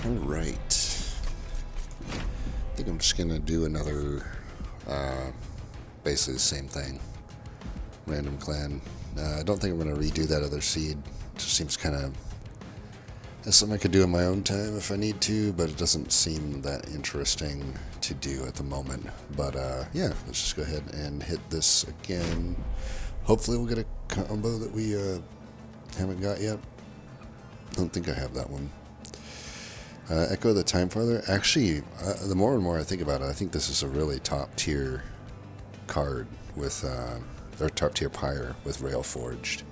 Alright. I think I'm just gonna do another, basically the same thing. Random clan. I don't think I'm gonna redo that other seed. It just seems kind of... That's something I could do in my own time if I need to, but it doesn't seem that interesting to do at the moment. But, yeah, let's just go ahead and hit this again. Hopefully we'll get a combo that we, haven't got yet. I don't think I have that one. Echo the Time Father. Actually, the more and more I think about it, I think this is a really top tier card with, or top tier pyre with Railforged.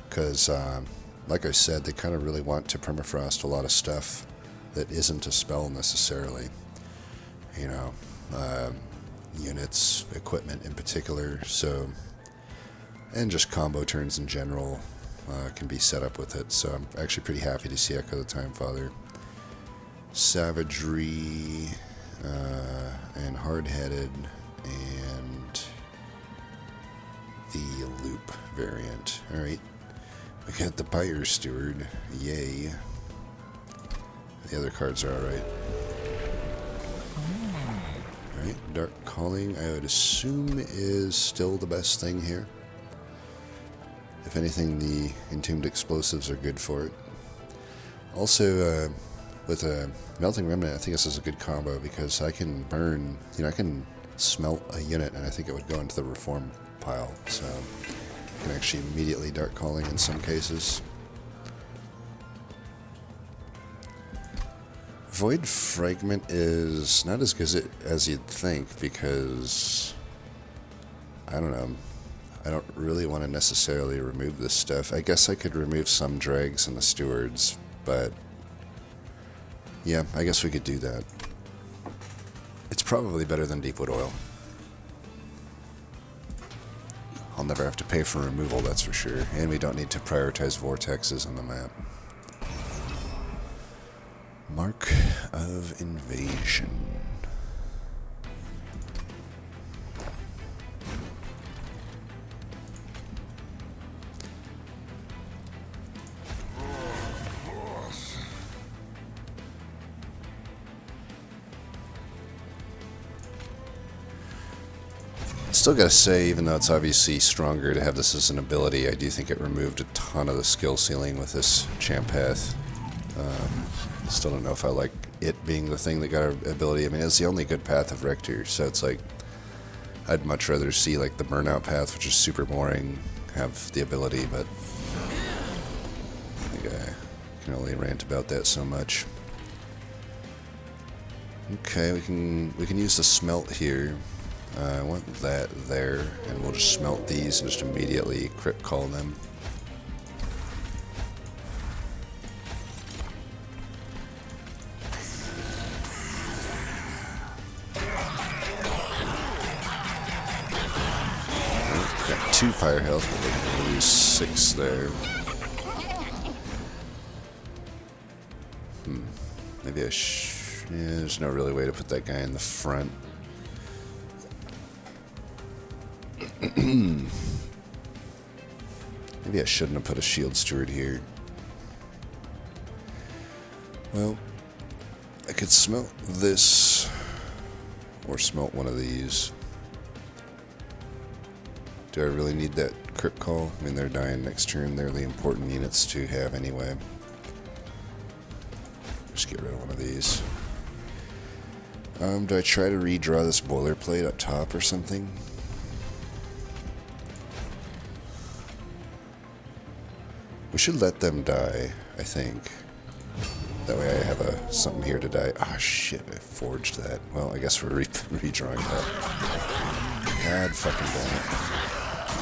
Because, like I said, they kind of really want to permafrost a lot of stuff that isn't a spell necessarily. You know, units, equipment in particular. So, and just combo turns in general can be set up with it. So I'm actually pretty happy to see Echo the Time Father. Savagery and Hard-Headed and the Loop variant. Alright, we got the Pyre Steward. Yay. The other cards are alright. Alright, Dark Calling I would assume is still the best thing here. If anything, the Entombed Explosives are good for it. Also, with a Melting Remnant, I think this is a good combo because I can burn, I can smelt a unit and I think it would go into the Reform pile. So I can actually immediately Dark Calling in some cases. Void Fragment is not as good as you'd think because, I don't know, I don't really want to necessarily remove this stuff. I guess I could remove some dregs and the stewards, but yeah, I guess we could do that. It's probably better than Deepwood Oil. I'll never have to pay for removal, that's for sure. And we don't need to prioritize vortexes on the map. Mark of Invasion. Still gotta say, even though it's obviously stronger to have this as an ability, I do think it removed a ton of the skill ceiling with this champ path. Still don't know if I like it being the thing that got our ability. I mean, it's the only good path of Rector, so it's like, I'd much rather see like the burnout path, which is super boring, have the ability, but I think I can only rant about that so much. Okay, we can use the smelt here. I want that there, and we'll just smelt these and just immediately crit call them. Got 2 fire health, but they can lose 6 there. Maybe I there's no really way to put that guy in the front. Maybe I shouldn't have put a shield steward here. Well, I could smelt this, or smelt one of these. Do I really need that crit call? I mean, they're dying next turn. They're the important units to have anyway. Just get rid of one of these. Do I try to redraw this boilerplate up top or something? We should let them die, I think. That way I have something here to die. Ah, shit, I forged that. Well, I guess we're redrawing that. God fucking damn it.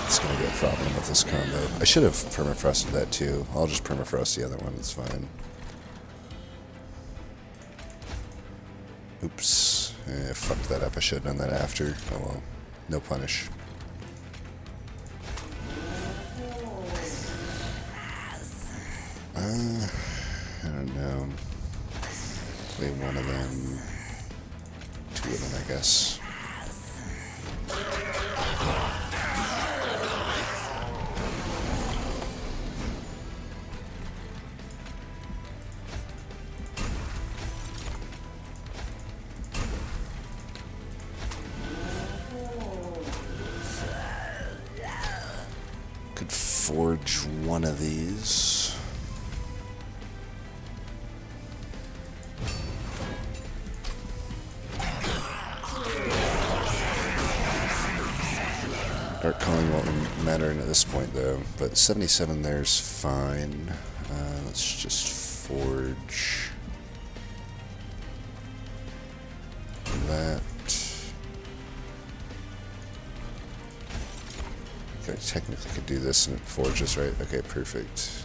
It's gonna be a problem with this combo. I should have permafrosted that too. I'll just permafrost the other one, it's fine. Oops. I fucked that up. I should have done that after. Oh well. No punish. I don't know. Play one of them. 2 of them, I guess. forge one of these. Dark calling won't matter at this point though, but 77 there's fine. Let's just forge that. Okay, technically could do this and it forges, right? Okay, perfect.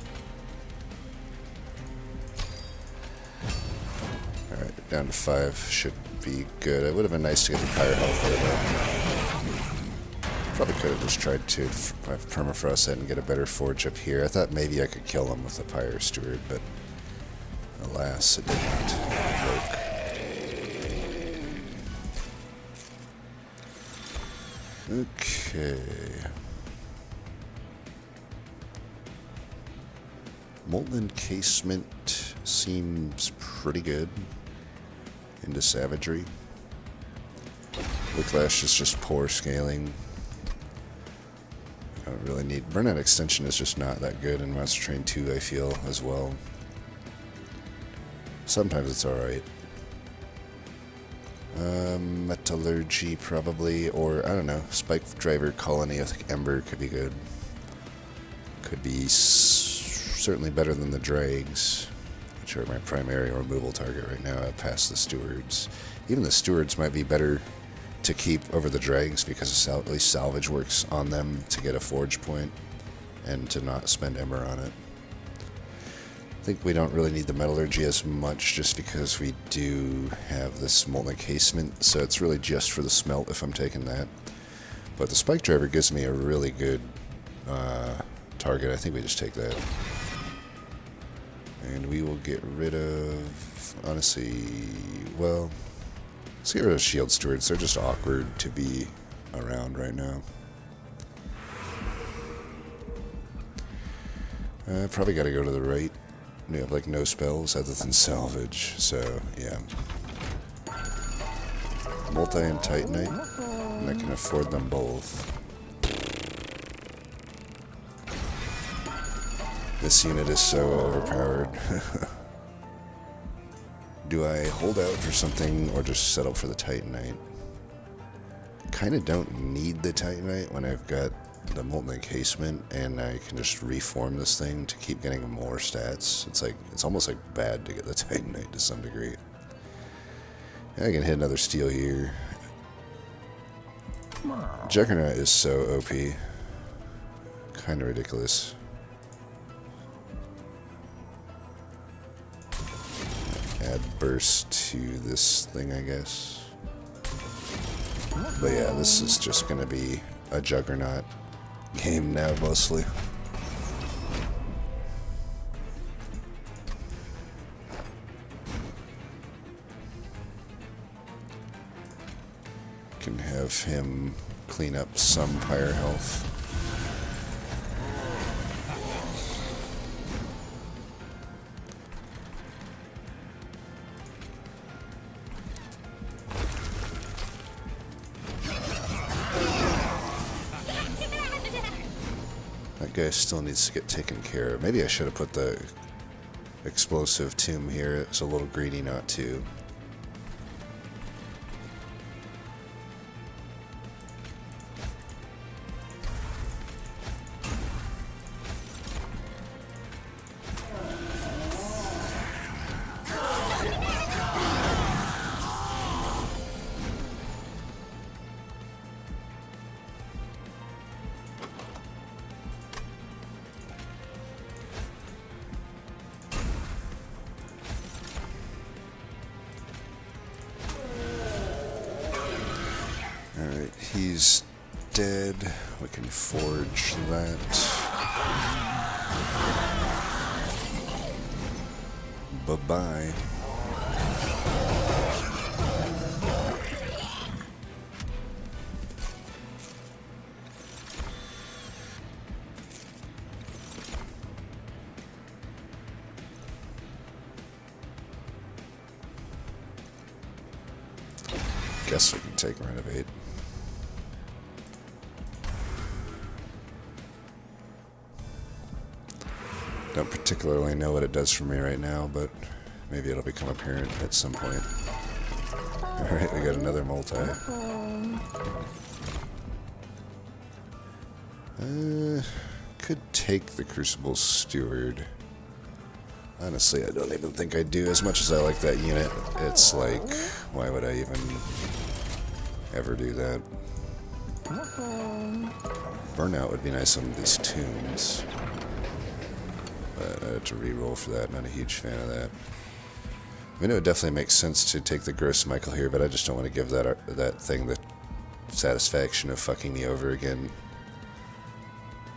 Alright, down to 5 should be good. It would have been nice to get the higher health there, though. Probably could have just tried to permafrost that and get a better forge up here. I thought maybe I could kill him with the Pyre Steward, but alas, it did not work. Okay. Molten Encasement seems pretty good into Savagery. Whiplash is just poor scaling. I don't really need... Burnout Extension is just not that good in Monster Train 2, I feel, as well. Sometimes it's alright. Metallurgy, probably, or, I don't know, Spike Driver Colony with Ember could be good. Could be certainly better than the Drags, which are my primary removal target right now, past the Stewards. Even the Stewards might be better to keep over the Drags because at least salvage works on them to get a forge point and to not spend Ember on it. I think we don't really need the Metallurgy as much just because we do have this Molten Encasement, so it's really just for the smelt if I'm taking that. But the Spike Driver gives me a really good target. I think we just take that. And we will get rid of, honestly, well, let's get rid of Shield Stewards. They're just awkward to be around right now. Probably got to go to the right. We have like no spells other than salvage, so yeah. Multi and Titanite, and I can afford them both. This unit is so overpowered. Do I hold out for something or just settle for the Titanite? Kind of don't need the Titanite when I've got the Molten Encasement and I can just reform this thing to keep getting more stats. It's almost like bad to get the Titanite to some degree. I can hit another steel here. Juggernaut is so OP. Kind of ridiculous. Add burst to this thing, I guess. But yeah, this is just going to be a Juggernaut game now, mostly. Can have him clean up some Pyre health. That guy still needs to get taken care of. Maybe I should have put the explosive tomb here. It's a little greedy not to. Alright, he's dead. We can forge that. Bye-bye. Guess we can take Renovate. Don't particularly know what it does for me right now, but maybe it'll become apparent at some point. Alright, we got another multi. Could take the Crucible Steward. Honestly, I don't even think I do. As much as I like that unit, it's like, why would I even ever do that? Burnout would be nice on these tunes. But I had to reroll for that. Not a huge fan of that. I mean, it would definitely make sense to take the Gross Michael here, but I just don't want to give that thing the satisfaction of fucking me over again.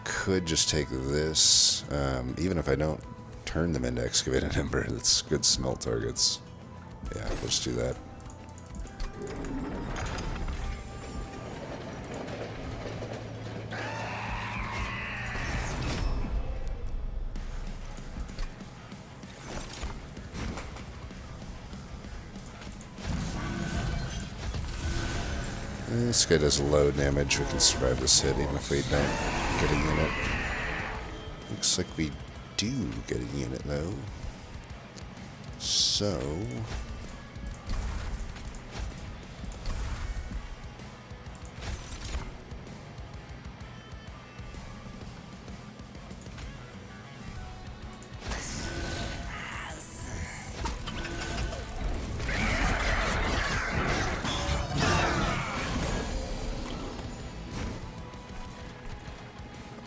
Could just take this, even if I don't turn them into Excavated Ember. That's good smelt targets. Yeah, we'll just do that. This guy does low damage. We can survive this hit even if we don't get a unit. Looks like we do get a unit though. So...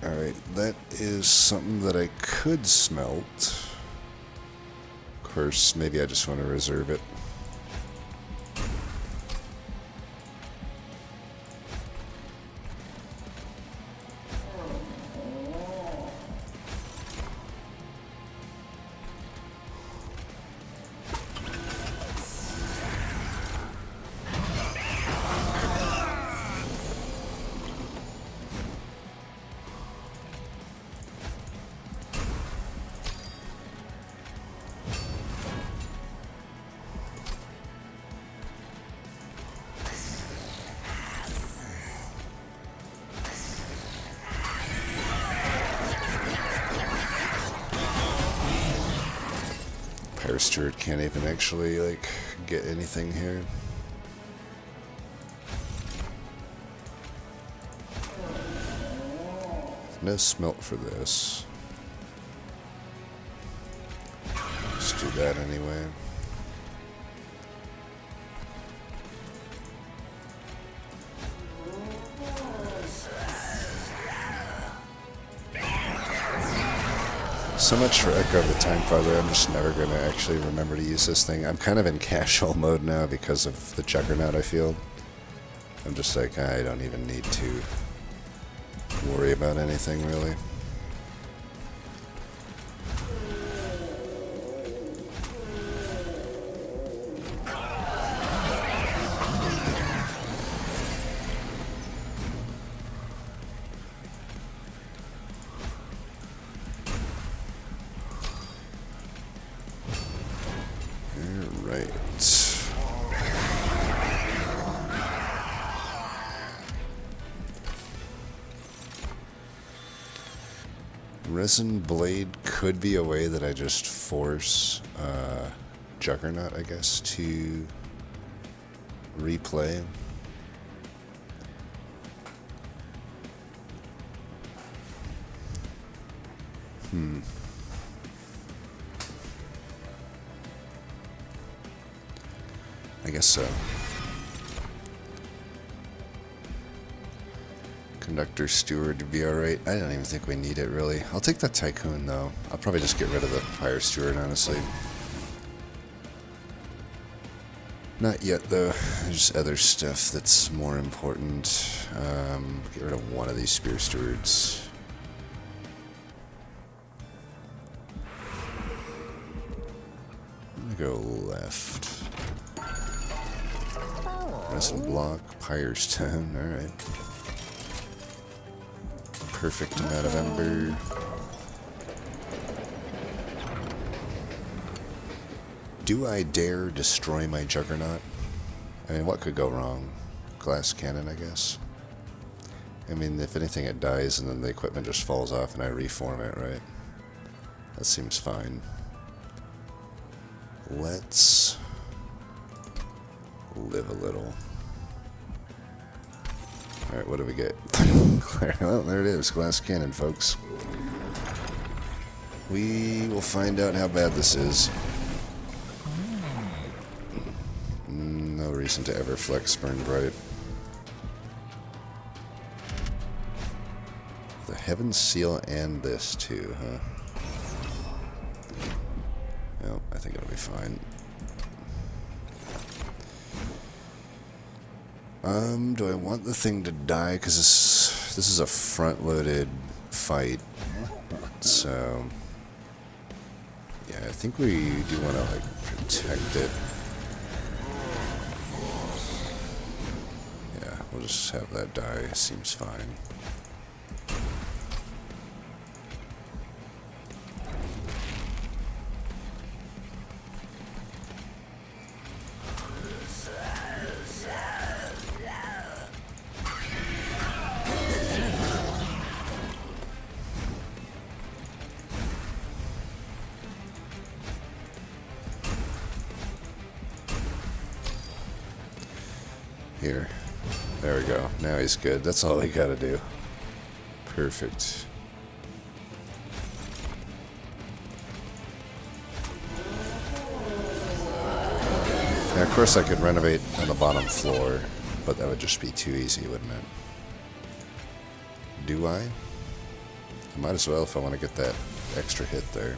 Alright, that is something that I could smelt. Of course, maybe I just want to reserve it. Pyre Steward can't even actually, like, get anything here. No smelt for this. Let's do that anyway. So much for Echo of the Time Father. I'm just never going to actually remember to use this thing. I'm kind of in casual mode now because of the Juggernaut, I feel. I'm just like, I don't even need to worry about anything, really. Resin Blade could be a way that I just force Juggernaut, I guess, to replay. I guess so. Conductor Steward would be alright. I don't even think we need it, really. I'll take that Tycoon, though. I'll probably just get rid of the Pyre Steward, honestly. Not yet, though. There's other stuff that's more important. Get rid of one of these Spear Stewards. I'm gonna go left. Resin Block, Pyre Stone, alright. Perfect amount of Ember. Do I dare destroy my Juggernaut? I mean, what could go wrong? Glass Cannon, I guess. I mean, if anything, it dies and then the equipment just falls off and I reform it, right? that seems fine. Let's live a little. Alright, what do we get? Well, there it is. Glass cannon, folks. We will find out how bad this is. No reason to ever flex Burn Bright. The Heaven Seal and this too, huh? Well, I think it'll be fine. Do I want the thing to die? Because this is a front-loaded fight. So, yeah, I think we do want to, like, protect it. Yeah, we'll just have that die. Seems fine. Here. There we go. Now he's good. That's all we gotta do. Perfect. Now, of course I could renovate on the bottom floor, but that would just be too easy, wouldn't it? Do I? I might as well if I want to get that extra hit there.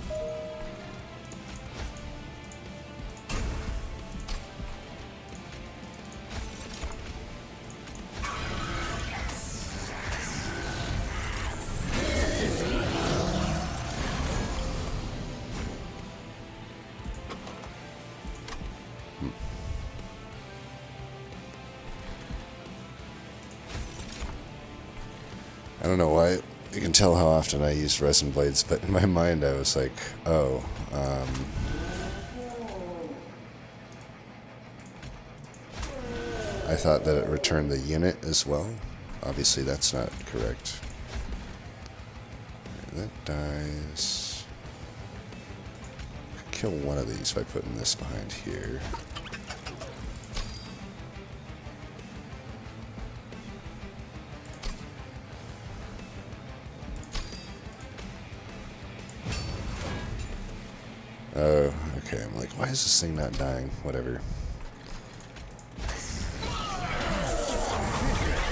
I don't know why. You can tell how often I use resin blades, but in my mind I was like, oh, I thought that it returned the unit as well. Obviously that's not correct. Right, that dies. Kill one of these by putting this behind here. Oh, okay. I'm like, why is this thing not dying? Whatever.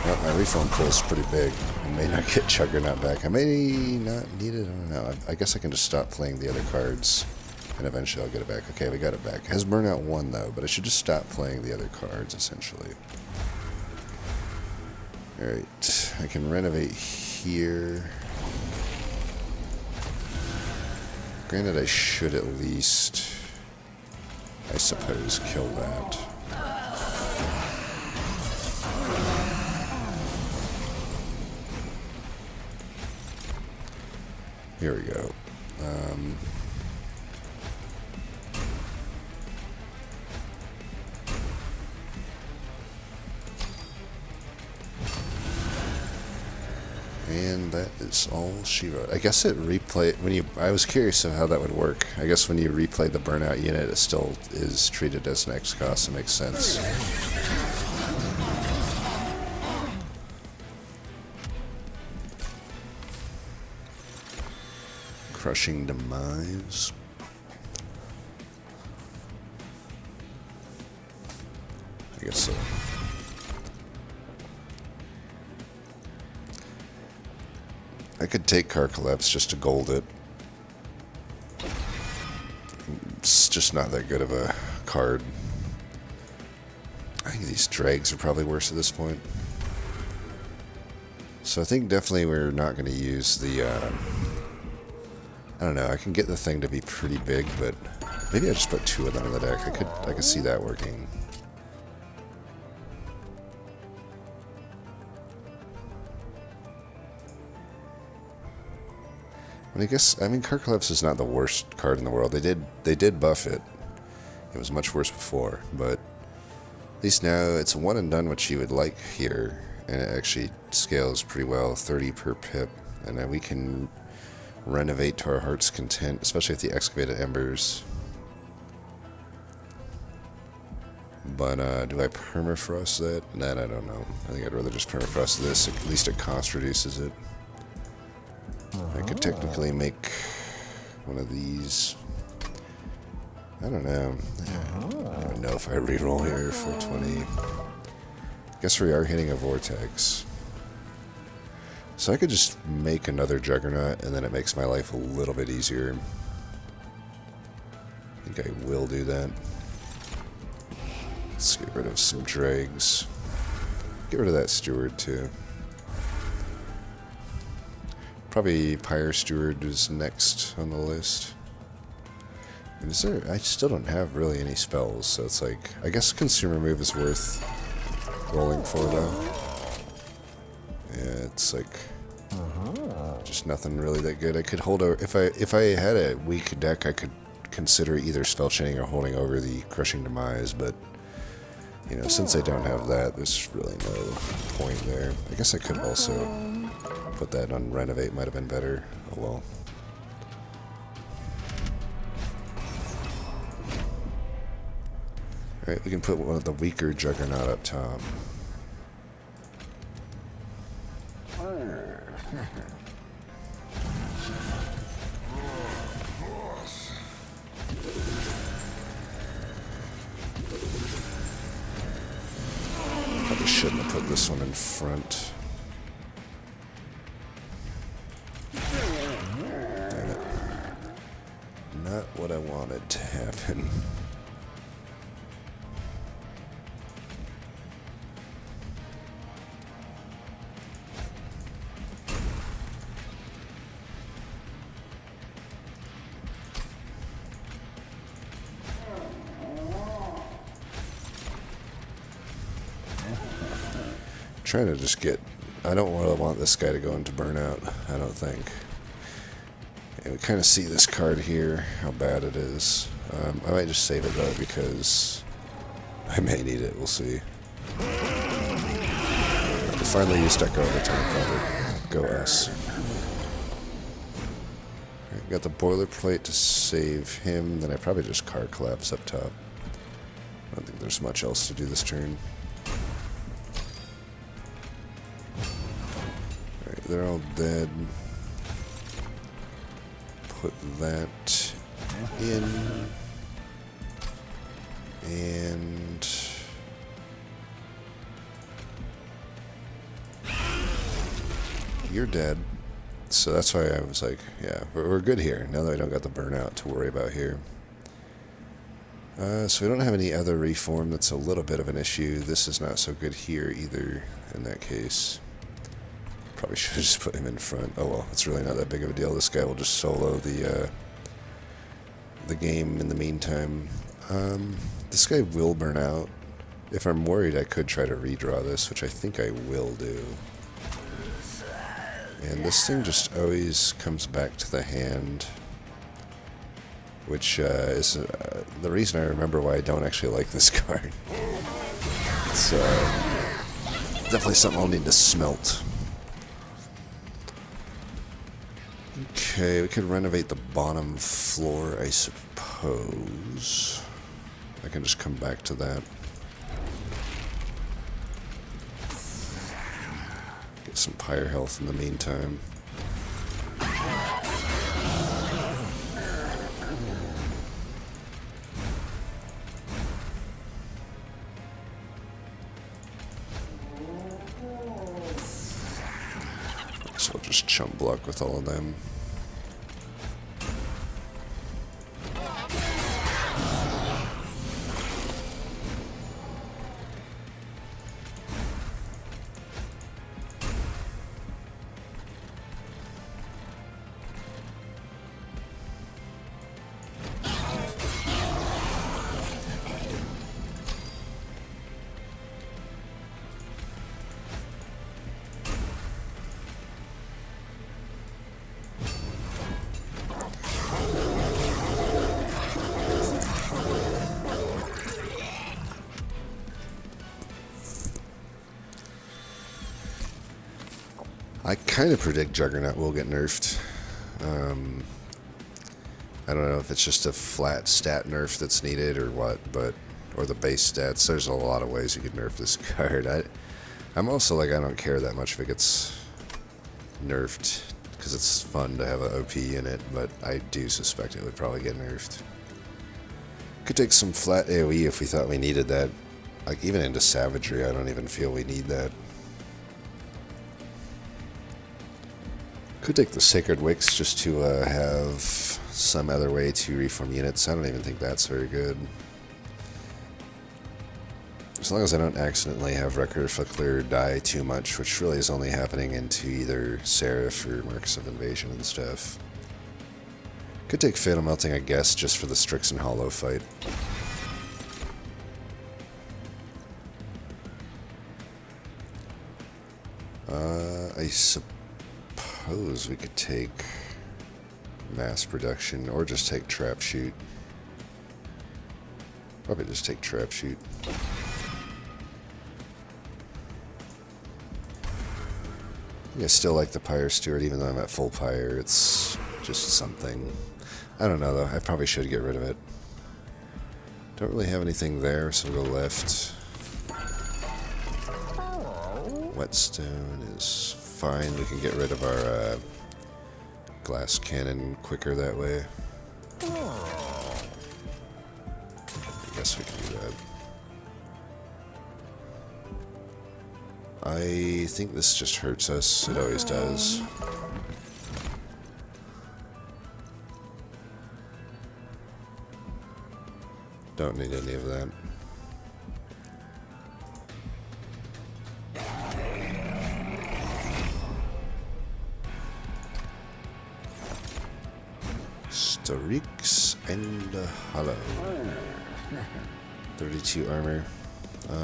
Well, my reform pool is pretty big. I may not get Juggernaut back. I may not need it. I don't know. I guess I can just stop playing the other cards, and eventually I'll get it back. Okay, we got it back. It has Burnout 1, though, but I should just stop playing the other cards, essentially. Alright. I can renovate here. Granted, I should at least, I suppose, kill that. Here we go. And that is all she wrote. I guess it replayed when you. I was curious of how that would work. I guess when you replay the Burnout unit, it still is treated as an X cost. It makes sense. Crushing Demise. I guess so. I could take Carcalypse just to gold it. It's just not that good of a card. I think these dregs are probably worse at this point. So I think definitely we're not going to use the... I don't know, I can get the thing to be pretty big, but maybe I just put 2 of them in the deck. I could see that working. I mean, Carcalypse is not the worst card in the world. They did buff it. It was much worse before, but at least now it's a one and done, which you would like here, and it actually scales pretty well, 30 per pip, and then we can renovate to our heart's content, especially with the excavated embers. But do I permafrost that? That I don't know. I think I'd rather just permafrost this. At least it cost reduces it. I could technically make one of these. I don't know. I don't even know if I reroll here. 420. I guess we are hitting a vortex. So I could just make another Juggernaut, and then it makes my life a little bit easier. I think I will do that. Let's get rid of some dregs. Get rid of that steward too. Probably Pyre Steward is next on the list. And is there? I still don't have really any spells, so it's like, I guess Consumer Move is worth rolling for though. Yeah, it's like just nothing really that good. I could hold over if I had a weak deck. I could consider either spell chaining or holding over the Crushing Demise, but you know, since I don't have that, there's really no point there. I guess I could also put that on Renovate, might have been better. Oh well. Alright, we can put one of the weaker Juggernaut up top. Probably shouldn't have put this one in front. Damn it. Not what I wanted to happen. Trying to just get, I don't really want this guy to go into burnout, I don't think. And we kind of see this card here, how bad it is. I might just save it though, because I may need it, we'll see. We finally used Echo of the Time Father. Go us. Right, got the boilerplate to save him, then I probably just card collapse up top. I don't think there's much else to do this turn. They're all dead. Put that in. And you're dead. So that's why I was like, yeah, we're good here. Now that I don't got the burnout to worry about here. So we don't have any other reform. That's a little bit of an issue. This is not so good here either in that case. Probably should have just put him in front. Oh well, it's really not that big of a deal. This guy will just solo the game in the meantime. This guy will burn out. If I'm worried, I could try to redraw this, which I think I will do. And this thing just always comes back to the hand, which is the reason I remember why I don't actually like this card. It's definitely something I'll need to smelt. Okay, we could renovate the bottom floor, I suppose. I can just come back to that. Get some pyre health in the meantime. So I'll just chump block with all of them. I kind of predict Juggernaut will get nerfed. I don't know if it's just a flat stat nerf that's needed or what, but or the base stats. There's a lot of ways you could nerf this card. I'm also like, I don't care that much if it gets nerfed because it's fun to have an OP in it, but I do suspect it would probably get nerfed. Could take some flat AoE if we thought we needed that. Like even into Savagery, I don't even feel we need that. Could take the Sacred Wicks just to have some other way to reform units. I don't even think that's very good. As long as I don't accidentally have Record Reflector die too much, which really is only happening into either Seraph or Marks of Invasion and stuff. Could take Fatal Melting, I guess, just for the Strixen Hollow fight. I suppose we could take Mass Production, or just take Trap Shoot. Probably just take Trap Shoot. I still like the Pyre Steward, even though I'm at full Pyre. It's just something. I don't know, though. I probably should get rid of it. Don't really have anything there, so we'll go left. Whetstone is fine. We can get rid of our glass cannon quicker that way. I guess we can do that. I think this just hurts us. It always does. Don't need any of that. Starix and Hollow. 32 armor.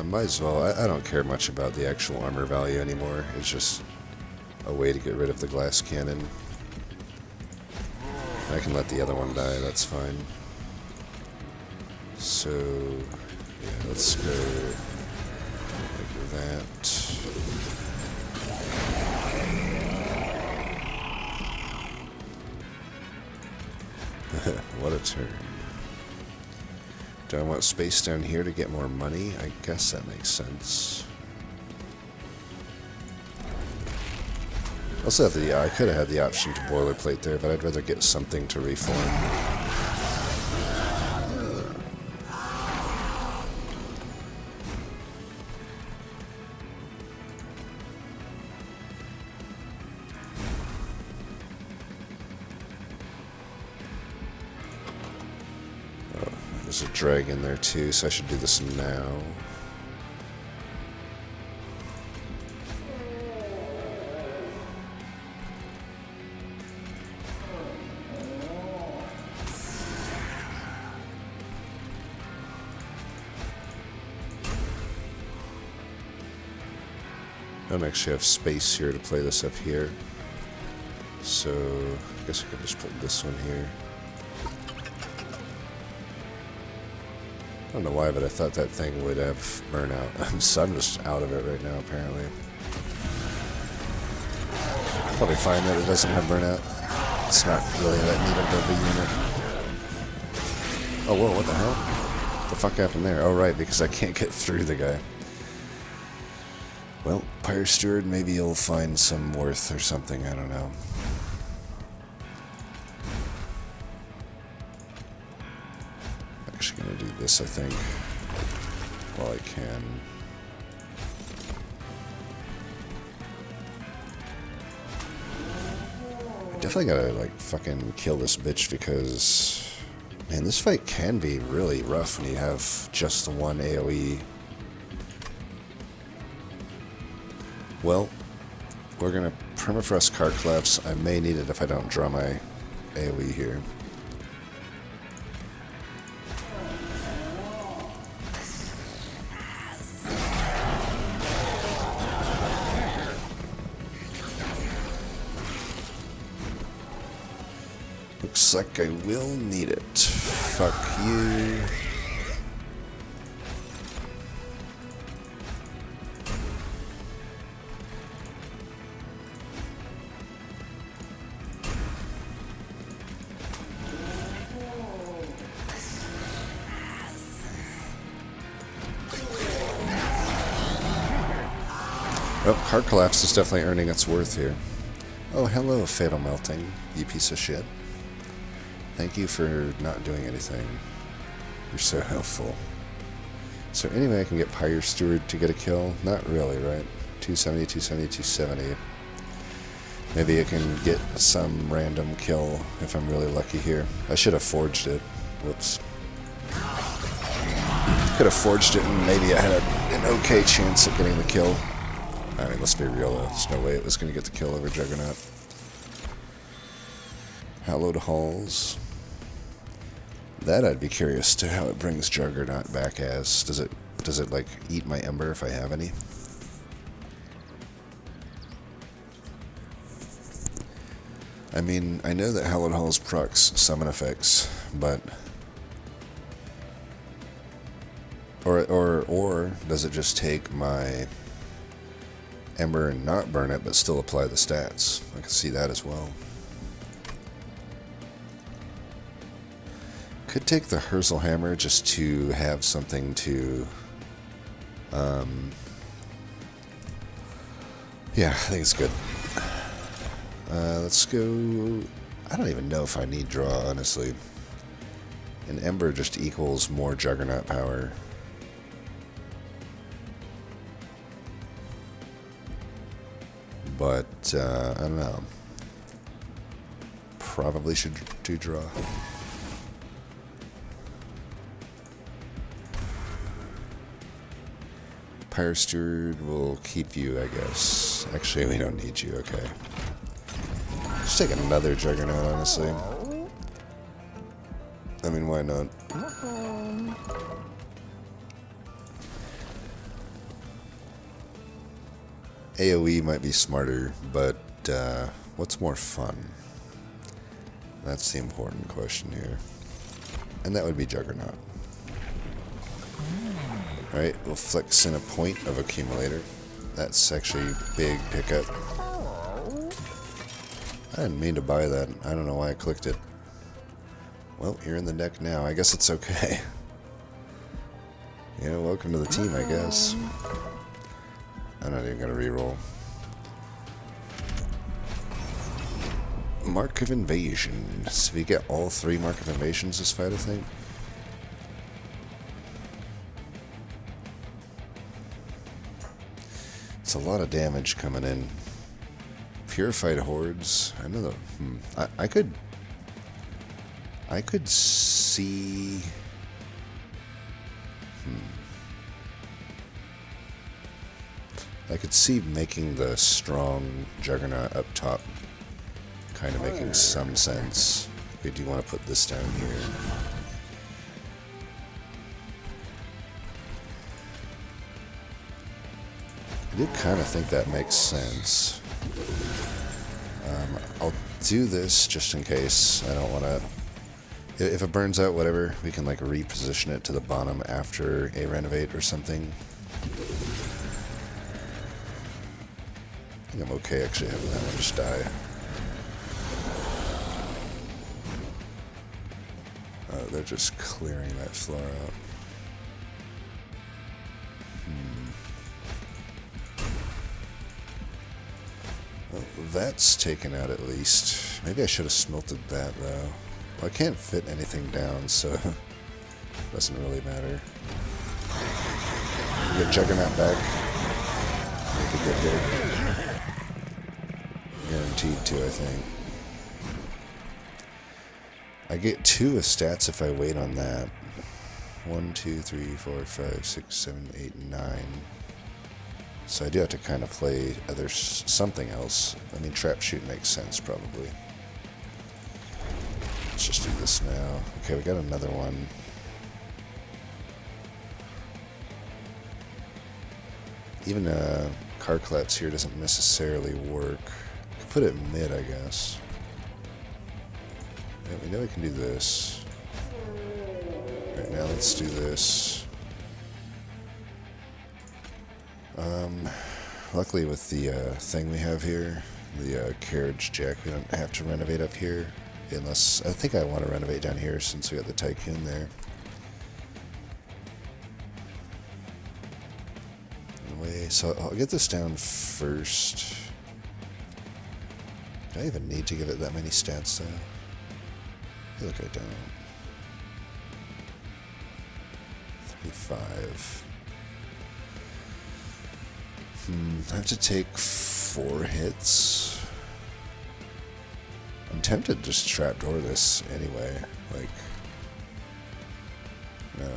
Might as well. I don't care much about the actual armor value anymore. It's just a way to get rid of the glass cannon. I can let the other one die, that's fine. So, yeah, let's go like that. What a turn. Do I want space down here to get more money? I guess that makes sense. Also, I could have had the option to boilerplate there, but I'd rather get something to reform. There's a dragon there too, so I should do this now. I don't actually have space here to play this up here, so I guess I could just put this one here. I don't know why, but I thought that thing would have burnout. I'm just out of it right now, apparently. Probably fine that it doesn't have burnout. It's not really that neat of a unit. Oh, whoa, what the hell? What the fuck happened there? Oh, right, because I can't get through the guy. Well, Pyre Steward, maybe you'll find some worth or something, I don't know. Actually gonna do this, I think, while I can. I definitely gotta, like, fucking kill this bitch because, man, this fight can be really rough when you have just the one AoE. Well, we're gonna Permafrost Card Collapse. I may need it if I don't draw my AoE here. Looks like I will need it. Fuck you. Well, Heart Collapse is definitely earning its worth here. Oh, hello, Fatal Melting, you piece of shit. Thank you for not doing anything. You're so helpful. So anyway, I can get Pyre Steward to get a kill? Not really, right? 270, 270, 270. Maybe I can get some random kill if I'm really lucky here. I should have forged it. Whoops. Could have forged it and maybe I had an okay chance of getting the kill. I mean, let's be real though. There's no way it was going to get the kill over Juggernaut. Hallowed Halls. That I'd be curious to how it brings Juggernaut back as. Does it like eat my Ember if I have any? I mean, I know that Hallowed Halls procs summon effects, but or does it just take my Ember and not burn it, but still apply the stats? I can see that as well. Could take the Herzl Hammer just to have something to, yeah, I think it's good. Let's go. I don't even know if I need draw, honestly. An Ember just equals more Juggernaut power. But, I don't know. Probably should do draw. Pyre Steward will keep you, I guess. Actually, we don't need you, okay. Just take another Juggernaut, honestly. I mean, why not? AoE might be smarter, but what's more fun? That's the important question here. And that would be Juggernaut. Right, we'll flex in a point of Accumulator. That's actually a big pickup. I didn't mean to buy that. I don't know why I clicked it. Well, you're in the deck now. I guess it's okay. Yeah, welcome to the team, I guess. I'm not even going to reroll. Mark of Invasion. So we get all 3 Mark of Invasions this fight, I think. It's a lot of damage coming in. Purified Hordes. I know that. I could see. I could see making the strong Juggernaut up top kind of making some sense. Okay, do you want to put this down here? I do kind of think that makes sense. I'll do this just in case. I don't want to... If it burns out, whatever, we can like reposition it to the bottom after a renovate or something. I think I'm okay actually having that one just die. They're just clearing that floor out. Well, that's taken out at least. Maybe I should have smelted that though. Well, I can't fit anything down, so it doesn't really matter. We get Juggernaut back. Make a good hit. Guaranteed to, I think. I get 2 of stats if I wait on that. 1, 2, 3, 4, 5, 6, 7, 8, 9. So I do have to kind of play something else. I mean, Trap Shoot makes sense, probably. Let's just do this now. Okay, we got another one. Even Card Collapse here doesn't necessarily work. I could put it mid, I guess. Yeah, we know we can do this. Right now, let's do this. Luckily with the thing we have here, the Carriage Jack, we don't have to renovate up here. Unless, I think I want to renovate down here since we got the Tycoon there. so I'll get this down first. Do I even need to give it that many stats though? I feel like I don't. 35. I have to take 4 hits. I'm tempted to just trapdoor this anyway. Like, no.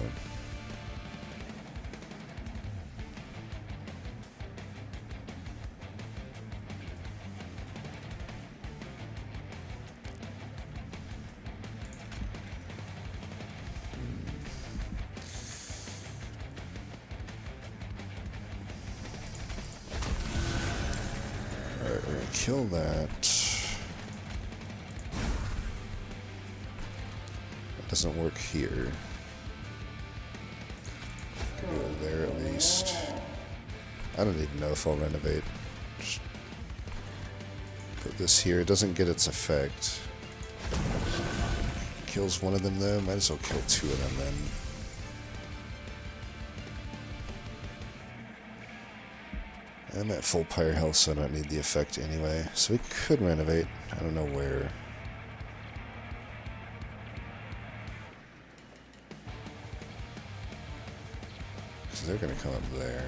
Alright, we're gonna kill that. That doesn't work here. Can do it there at least. I don't even know if I'll renovate. Just put this here. It doesn't get its effect. Kills one of them though. Might as well kill 2 of them then. I'm at full pyre health, so I don't need the effect anyway. So we could renovate. I don't know where. Because they're going to come up there.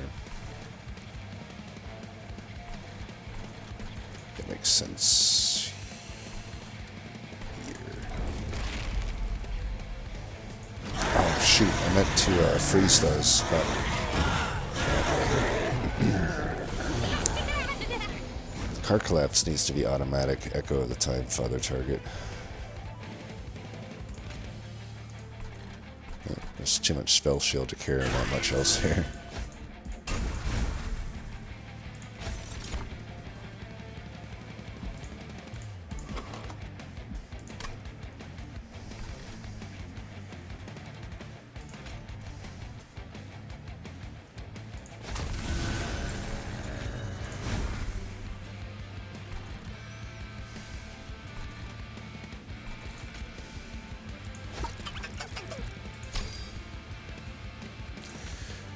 That makes sense. Here. Oh, shoot. I meant to freeze those. Card collapse needs to be automatic. Echo of the Time, Father target. Oh, there's too much spell shield to carry, not much else here.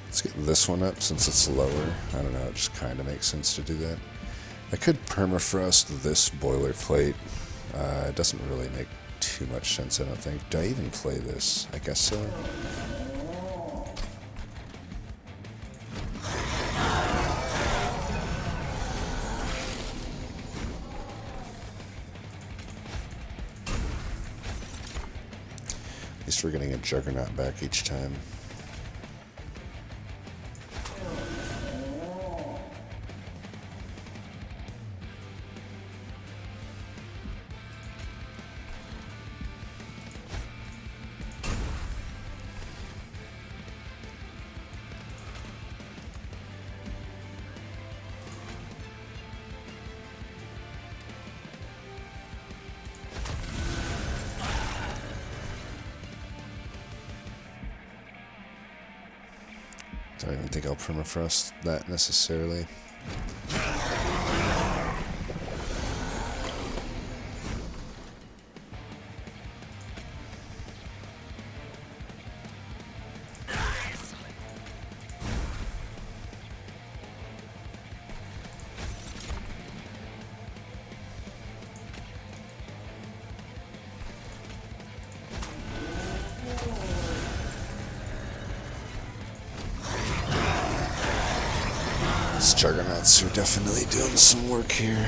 Let's get this one up since it's lower. I don't know, it just kind of makes sense to do that. I could permafrost this boilerplate. It doesn't really make too much sense, I don't think. Do I even play this? I guess so. At least we're getting a Juggernaut back each time. I don't even think I'll permafrost that necessarily. These Juggernauts are definitely doing some work here.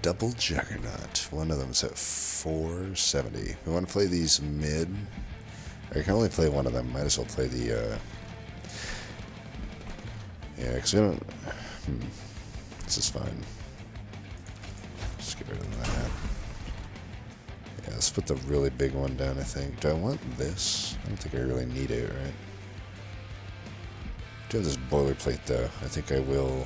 Double Juggernaut. One of them's at 470. We want to play these mid. I can only play one of them. Might as well play the, yeah, because we don't... This is fine. Just get rid of that. Yeah, let's put the really big one down, I think. Do I want this? I don't think I really need it, right? I do have this boilerplate, though. I think I will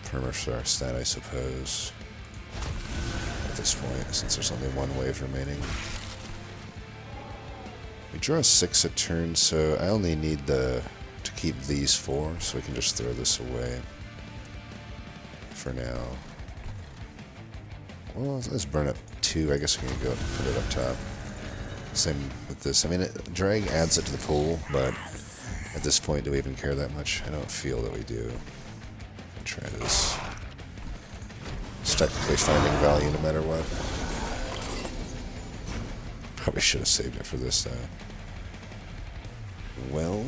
permafrost that, I suppose. At this point, since there's only one wave remaining. We draw 6 a turn, so I only need to keep these 4, so we can just throw this away for now. Well, let's burn up 2. I guess we can go put it up top. Same with this. I mean, drag adds it to the pool, but At this point, do we even care that much? I don't feel that we do. Try this. It's technically finding value no matter what. Probably should have saved it for this, though. Well,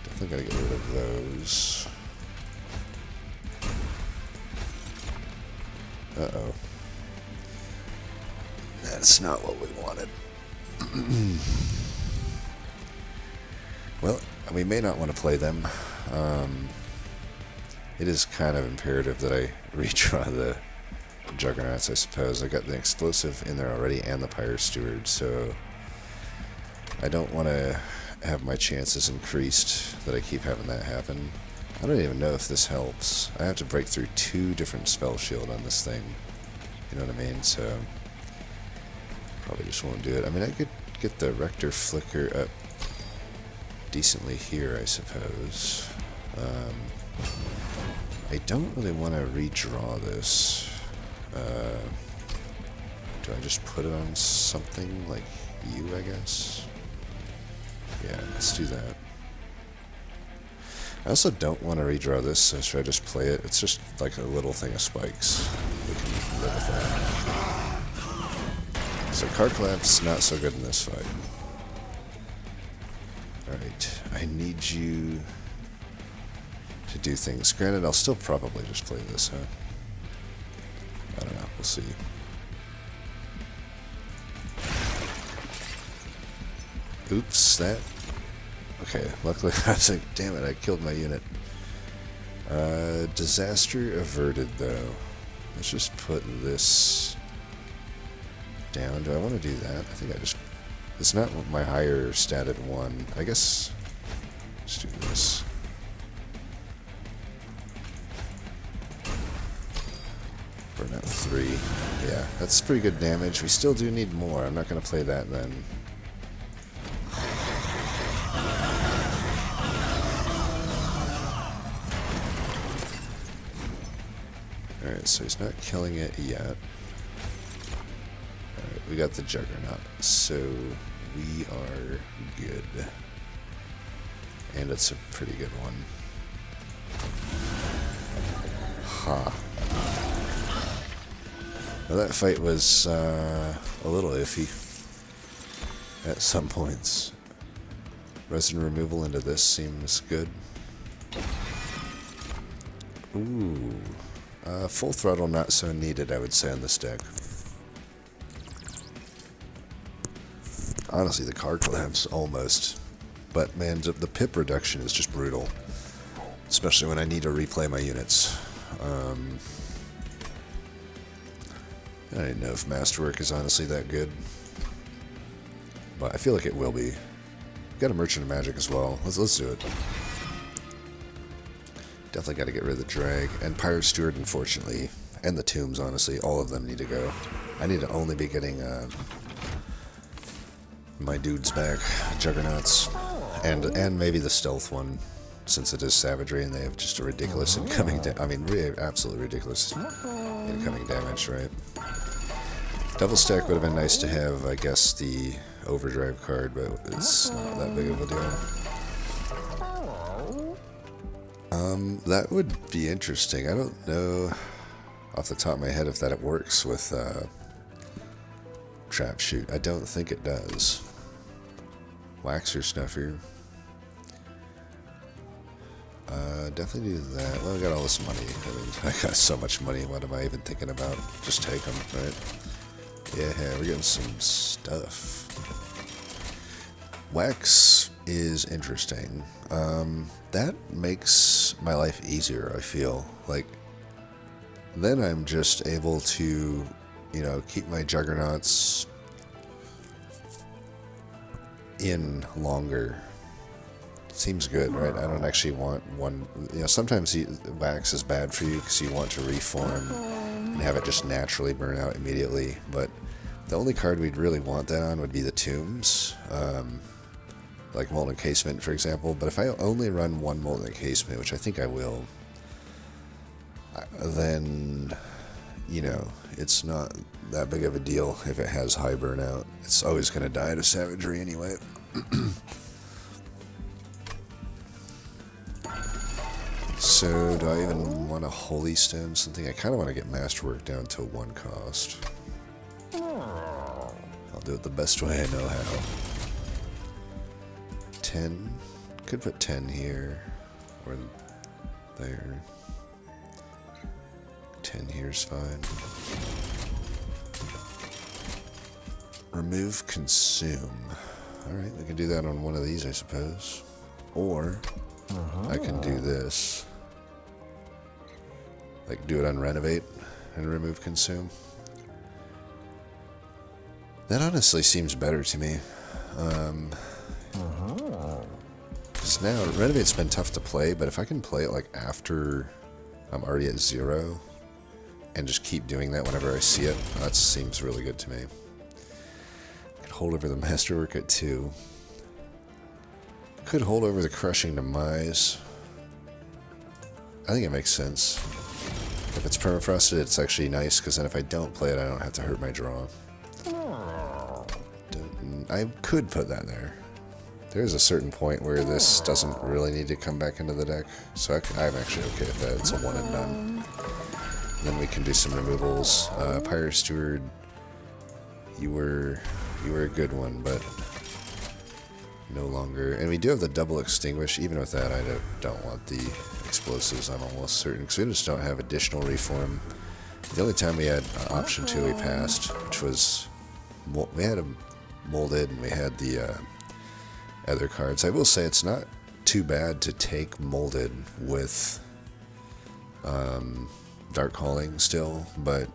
definitely gotta get rid of those. Uh-oh. That's not what we wanted. Well, we may not want to play them. It is kind of imperative that I redraw the Juggernauts, I suppose. I got the Explosive in there already and the Pyre Steward, so I don't want to have my chances increased that I keep having that happen. I don't even know if this helps. I have to break through 2 different spell shield on this thing. You know what I mean? So probably just won't do it. I mean, I could get the Rector Flicker up decently here, I suppose. I don't really want to redraw this. Do I just put it on something like you, I guess? Yeah, let's do that. I also don't want to redraw this, so should I just play it? It's just like a little thing of spikes. We can live with that. So card collapse, not so good in this fight. Alright, I need you to do things. Granted, I'll still probably just play this, huh? I don't know, we'll see. Oops, that... Okay, luckily I was like, damn it, I killed my unit. Disaster averted, though. Let's just put this down. Do I want to do that? I think I just... It's not my higher statted one. I guess... Let's do this. Burn out 3. Yeah, that's pretty good damage. We still do need more. I'm not going to play that then. Alright, so he's not killing it yet. Alright, we got the Juggernaut, so we are good. And it's a pretty good one. Ha. Well, that fight was a little iffy at some points. Resin removal into this seems good. Ooh. Full throttle not so needed, I would say, on this deck. Honestly, the card collapse, almost. But, man, the pip reduction is just brutal. Especially when I need to replay my units. I don't even know if Masterwork is honestly that good. But I feel like it will be. Got a Merchant of Magic as well. Let's do it. Definitely got to get rid of the drag. And Pyre Steward, unfortunately. And the tombs, honestly. All of them need to go. I need to only be getting my dudes back. Juggernauts. And maybe the stealth one. Since it is savagery and they have just a ridiculous incoming absolutely ridiculous incoming damage, right? Double stack would have been nice to have, I guess, the overdrive card, but it's not that big of a deal. That would be interesting. I don't know off the top of my head if that works with Trap Shoot. I don't think it does. Wax or Snuffer. Definitely do that. Well, I got all this money. I mean, I got so much money. What am I even thinking about? Just take them, right? Yeah, we're getting some stuff. Wax is interesting. That makes my life easier, I feel. Like, then I'm just able to, keep my Juggernauts in longer. Seems good, right? I don't actually want one... sometimes wax is bad for you because you want to reform and have it just naturally burn out immediately, but the only card we'd really want that on would be the Tombs. Like Molten Encasement, for example, but if I only run one Molten Encasement, which I think I will, then, you know, it's not that big of a deal if it has high burnout. It's always going to die to savagery anyway. So, do I even want a Holy Stone something? I kind of want to get Masterwork down to 1 cost. I'll do it the best way I know how. 10. Could put 10 here. Or there. 10 here's fine. Remove Consume. Alright, we can do that on one of these, I suppose. Or, I can do this. Like, do it on Renovate and remove Consume. That honestly seems better to me. Because now, Renovate's been tough to play, but if I can play it, like, after I'm already at 0, and just keep doing that whenever I see it, that seems really good to me. I could hold over the Masterwork at 2. Could hold over the Crushing Demise. I think it makes sense. If it's permafrosted, it's actually nice, because then if I don't play it, I don't have to hurt my draw. I could put that there. There's a certain point where this doesn't really need to come back into the deck, so I'm actually okay with that. It's a one and done. And then we can do some removals. Pirate Steward, you were a good one, but no longer. And we do have the double extinguish. Even with that, I don't want the explosives, I'm almost certain, because we just don't have additional reform. The only time we had option 2 we passed, which was, we had a molded and we had the other cards. I will say it's not too bad to take molded with Dark Calling still, but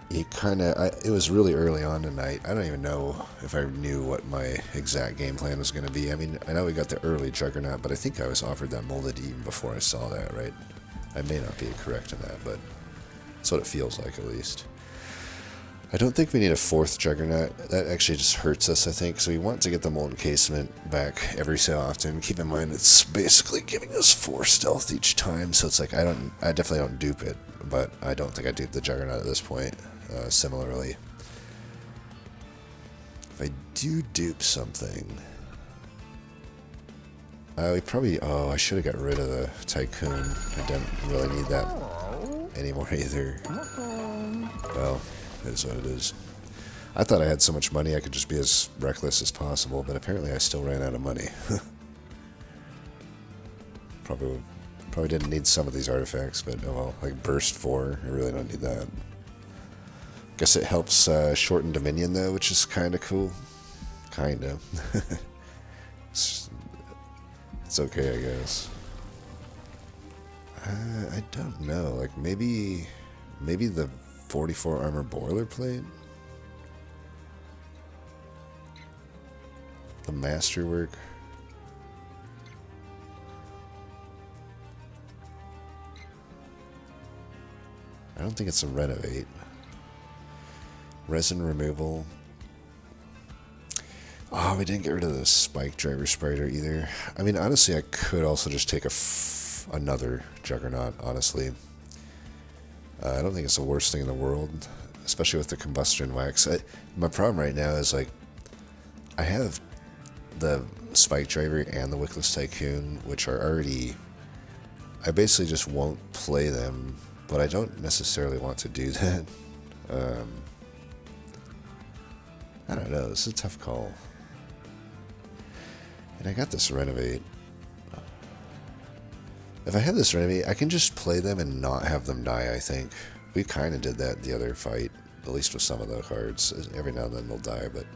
you kind of, it was really early on tonight. I don't even know if I knew what my exact game plan was going to be. I mean, I know we got the early Juggernaut, but I think I was offered that molded even before I saw that, right? I may not be correct in that, but that's what it feels like at least. I don't think we need a 4th Juggernaut. That actually just hurts us, I think. So we want to get the Molten Casement back every so often. Keep in mind it's basically giving us 4 stealth each time, so it's like I definitely don't dupe it, but I don't think I dupe the Juggernaut at this point. Similarly, if I do dupe something, we probably, I should have got rid of the Tycoon. I didn't really need that anymore either. Well, it is what it is. I thought I had so much money I could just be as reckless as possible, but apparently I still ran out of money. Probably didn't need some of these artifacts, but oh well, like Burst 4, I really don't need that. Guess it helps shorten Dominion though, which is kind of cool. Kinda. It's okay, I guess. I don't know. Like maybe the 44 armor boilerplate, the Masterwork. I don't think it's a Renovate. Resin removal. Oh, we didn't get rid of the Spike Driver Spider either. I mean, honestly, I could also just take another Juggernaut, honestly. I don't think it's the worst thing in the world, especially with the Combustion Wax. My problem right now is, like, I have the Spike Driver and the Wickless Tycoon, which are already... I basically just won't play them, but I don't necessarily want to do that. I don't know, this is a tough call. And I got this Renovate. If I have this Renovate, I can just play them and not have them die, I think. We kind of did that the other fight, at least with some of the cards. Every now and then they'll die, but...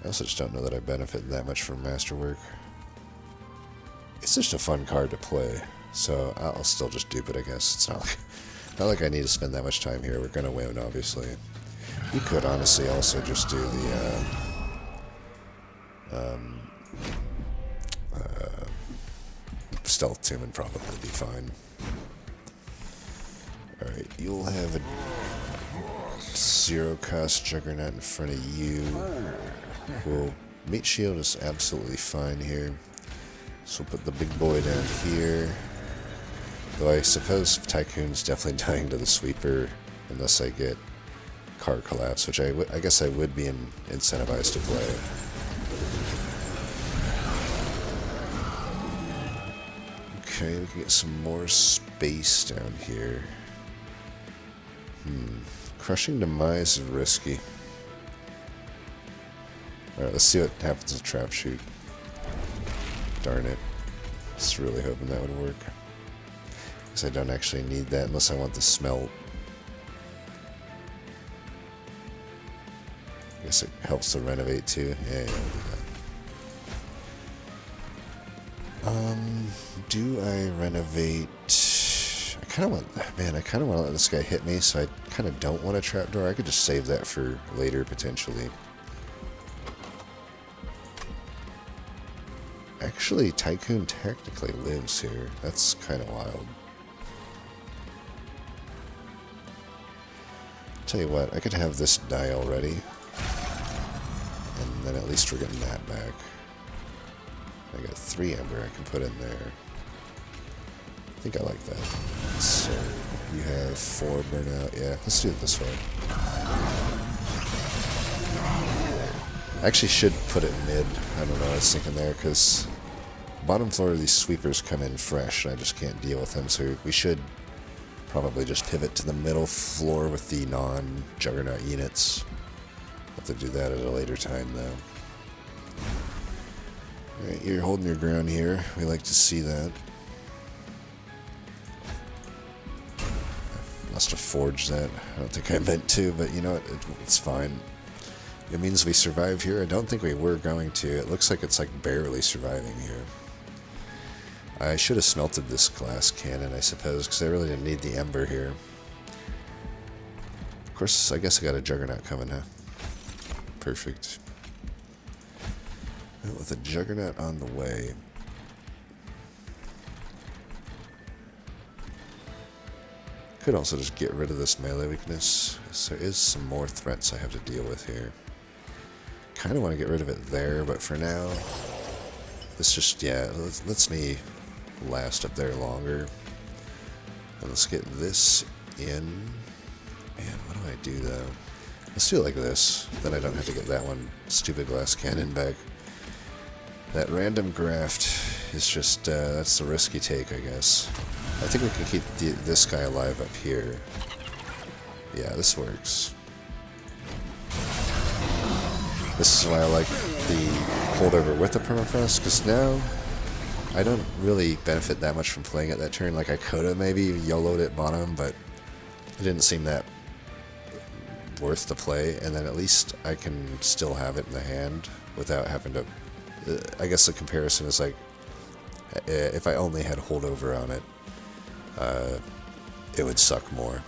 I also just don't know that I benefit that much from Masterwork. It's just a fun card to play, so I'll still just dupe it, I guess. It's not like I need to spend that much time here. We're going to win, obviously. You could honestly also just do the... Stealth Tomb and probably be fine. Alright, you'll have a 0-cost Juggernaut in front of you. Cool. Meat Shield is absolutely fine here. So we'll put the big boy down here. Though I suppose Tycoon's definitely dying to the sweeper unless I get Card Collapse, which I guess I would be incentivized to play. Okay, we can get some more space down here. Crushing Demise is risky. Alright, let's see what happens with Trap Shoot. Darn it. Just really hoping that would work. Because I don't actually need that unless I want the smelt. I guess it helps to renovate too. Yeah, I'll do that. Do I renovate? I kind of want, man, I kind of want to let this guy hit me, so I kind of don't want a trapdoor. I could just save that for later, potentially. Actually, Tycoon technically lives here. That's kind of wild. Tell you what, I could have this die already. And then at least we're getting that back. I got 3 Ember I can put in there. I think I like that. So, you have 4 burnout. Yeah, let's do it this way. I actually should put it mid. I don't know what I was thinking there, because bottom floor of these sweepers come in fresh, and I just can't deal with them, so we should probably just pivot to the middle floor with the non-Juggernaut units. Have to do that at a later time, though. Alright, you're holding your ground here. We like to see that. I must have forged that. I don't think I meant to, but you know what? It's fine. It means we survive here. I don't think we were going to. It looks like it's like barely surviving here. I should have smelted this glass cannon, I suppose, because I really didn't need the Ember here. Of course, I guess I got a Juggernaut coming, huh? Perfect. Well, with a Juggernaut on the way. Could also just get rid of this melee weakness. So there is some more threats I have to deal with here. Kind of want to get rid of it there, but for now, this just, yeah, lets me last up there longer. And let's get this in. Man, what do I do though? Let's do it like this. Then I don't have to get that one stupid glass cannon back. That random graft is just, that's the risky take, I guess. I think we can keep this guy alive up here. Yeah, this works. This is why I like the holdover with the permafrost, because now I don't really benefit that much from playing it that turn. Like, I could have maybe YOLO'd it bottom, but it didn't seem that worth the play, and then at least I can still have it in the hand without having to... I guess the comparison is like, if I only had holdover on it, it would suck more.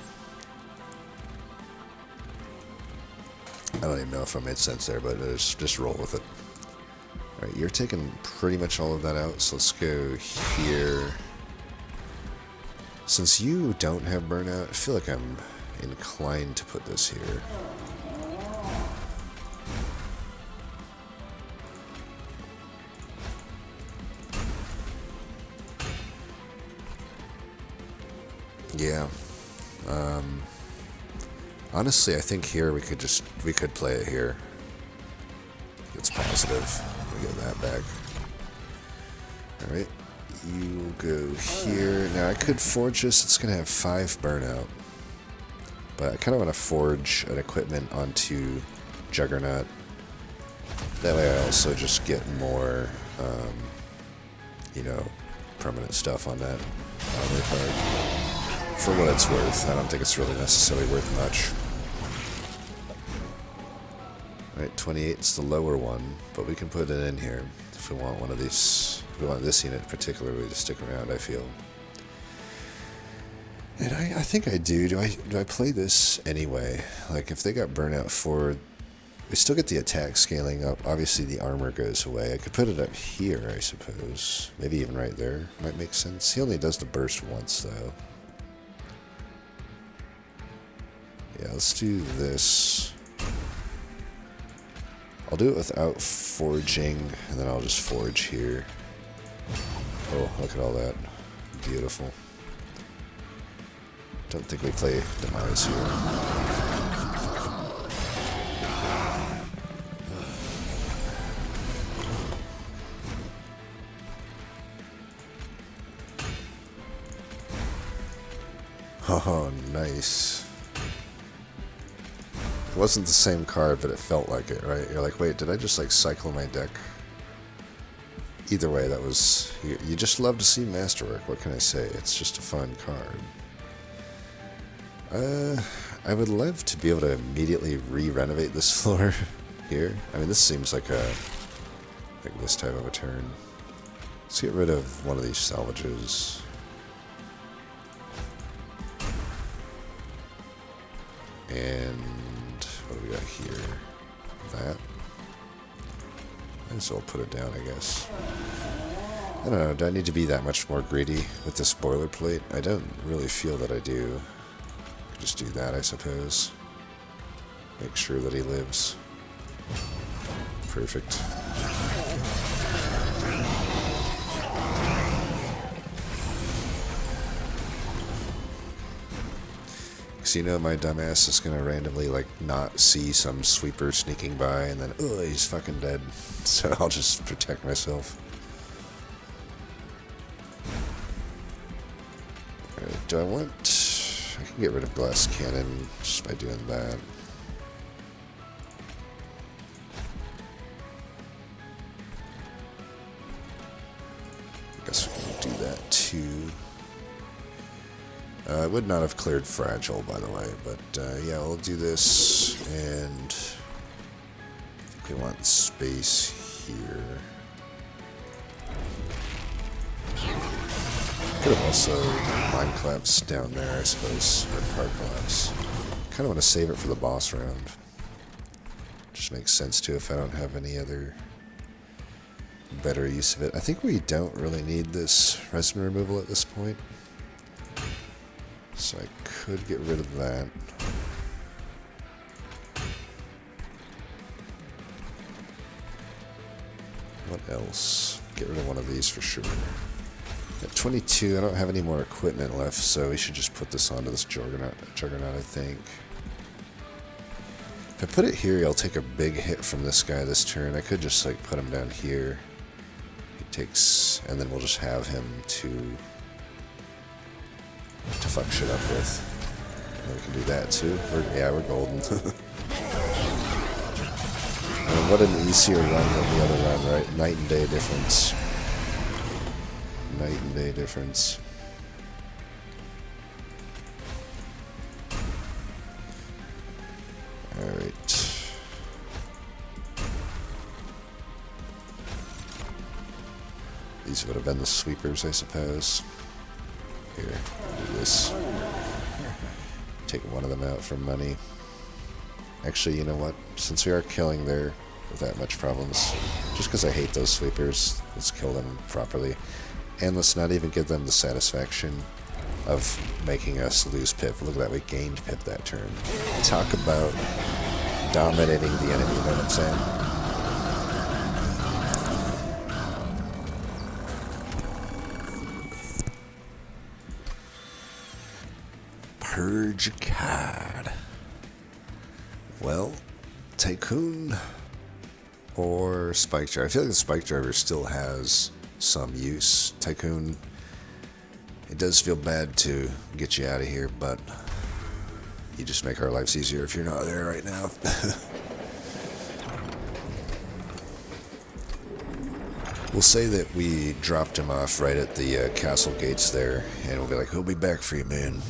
I don't even know if I made sense there, but just roll with it. Alright, you're taking pretty much all of that out, so let's go here. Since you don't have burnout, I feel like I'm inclined to put this here. Yeah. Honestly, I think here we could play it here. It's positive. We get that back. Alright. You go here. Now I could forge this. It's going to have 5 burnout. But I kind of want to forge an equipment onto Juggernaut. That way I also just get more, you know, permanent stuff on that armor card. For what it's worth, I don't think it's really necessarily worth much. Alright, 28 is the lower one, but we can put it in here if we want one of these. If we want this unit particularly to stick around, I feel. And I think I do. Do I play this anyway? Like, if they got burnout forward, we still get the attack scaling up. Obviously, the armor goes away. I could put it up here, I suppose. Maybe even right there. Might make sense. He only does the burst once, though. Yeah, let's do this. I'll do it without forging, and then I'll just forge here. Oh, look at all that. Beautiful. Don't think we play Demise here. Oh, nice. It wasn't the same card, but it felt like it, right? You're like, wait, did I just like cycle my deck? Either way, that was... You just love to see Masterwork, what can I say? It's just a fun card. I would love to be able to immediately re-renovate this floor here. I mean, this seems like this type of a turn. Let's get rid of one of these salvages. And what do we got here? That. Might as well put it down, I guess. I don't know, do I need to be that much more greedy with this boilerplate? I don't really feel that I do. I could just do that, I suppose. Make sure that he lives. Perfect. Because you know my dumbass is going to randomly, like, not see some sweeper sneaking by and then, oh, he's fucking dead. So I'll just protect myself. Alright, do I want... I can get rid of Glass Cannon just by doing that. I guess we can do that too. I would not have cleared Fragile, by the way, but yeah, we'll do this, and I think we want space here. Could have also Mind Collapse down there, I suppose, or Card Collapse. Kind of want to save it for the boss round. Just makes sense too if I don't have any other better use of it. I think we don't really need this resin removal at this point. So I could get rid of that. What else? Get rid of one of these for sure. At 22, I don't have any more equipment left, so we should just put this onto this Juggernaut, I think. If I put it here, I'll take a big hit from this guy this turn. I could just like put him down here. He takes, and then we'll just have him to fuck shit up with. And we can do that too. We're golden. And what an easier run than the other run, right? Night and day difference. Night and day difference. Alright. These would have been the sweepers, I suppose. Here, do this. Take one of them out for money. Actually, you know what? Since we are killing there without much problems, just because I hate those sweepers, let's kill them properly. And let's not even give them the satisfaction of making us lose pip. Look at that, we gained pip that turn. Talk about dominating the enemy, you know what I'm saying? Purge card. Well, Tycoon or Spike Driver. I feel like the Spike Driver still has some use. Tycoon, it does feel bad to get you out of here, but you just make our lives easier if you're not there right now. We'll say that we dropped him off right at the castle gates there, and we'll be like, he'll be back for you, man.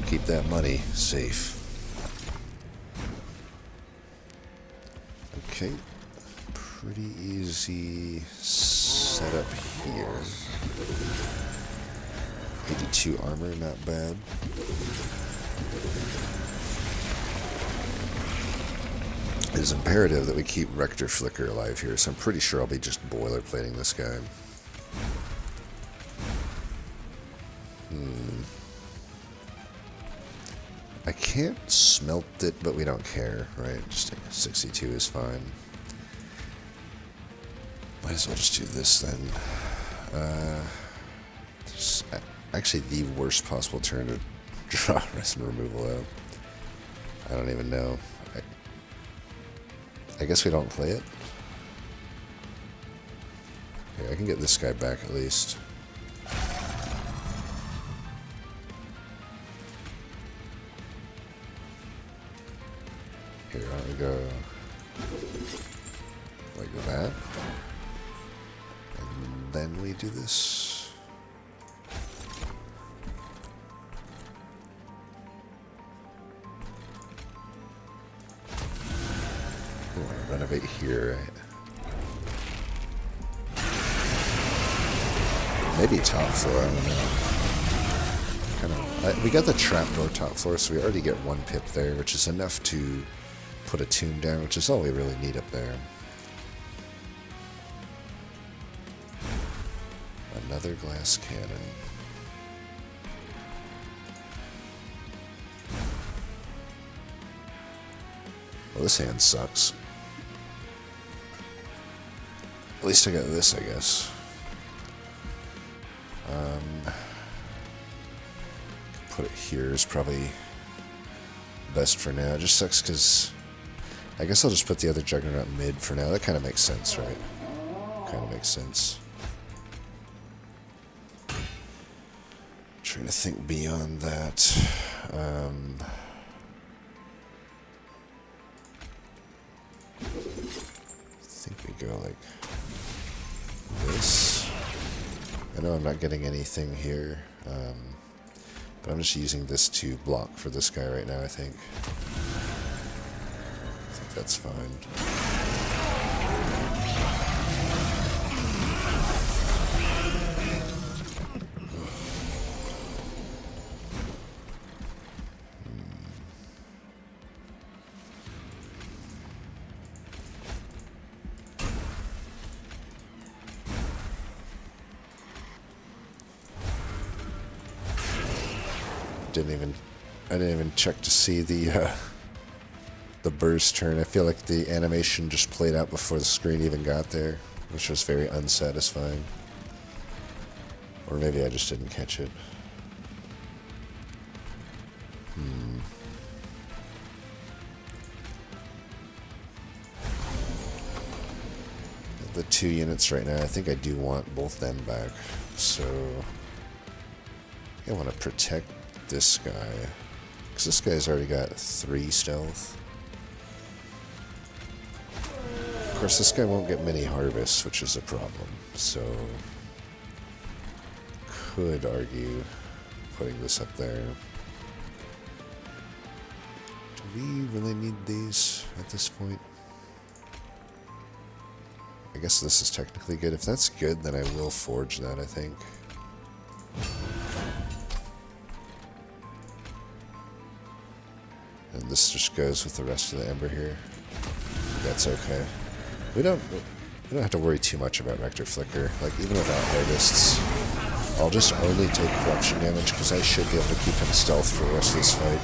Keep that money safe. Okay. Pretty easy setup here. 82 armor, not bad. It is imperative that we keep Rector Flicker alive here, so I'm pretty sure I'll be just boilerplating this guy. I can't smelt it, but we don't care, right? Just 62 is fine. Might as well just do this then. There's actually the worst possible turn to draw resin removal out. I don't even know. I guess we don't play it. Yeah, I can get this guy back at least. Here, I'm gonna go like that. And then we do this. I want to renovate here, right? Maybe top floor, I don't know. We got the trapdoor top floor, so we already get 1 pip there, which is enough to put a tomb down, which is all we really need up there. Another glass cannon. Well, this hand sucks. At least I got this, I guess. Put it here is probably best for now. It just sucks because I guess I'll just put the other Juggernaut mid for now. That kind of makes sense, right? Kind of makes sense. Trying to think beyond that. I think we go like this. I know I'm not getting anything here, but I'm just using this to block for this guy right now, I think. I think that's fine. I didn't even check to see the burst turn. I feel like the animation just played out before the screen even got there, which was very unsatisfying. Or maybe I just didn't catch it. The 2 units right now, I think I do want both them back. So I want to protect this guy, because this guy's already got 3 stealth. Of course, this guy won't get many harvests, which is a problem. So could argue putting this up there. Do we really need these at this point? I guess this is technically good. If that's good, then I will forge that, I think. And this just goes with the rest of the Ember here. That's okay. We don't have to worry too much about Rector Flicker. Like, even without harvests, I'll just only take corruption damage because I should be able to keep him stealth for the rest of this fight.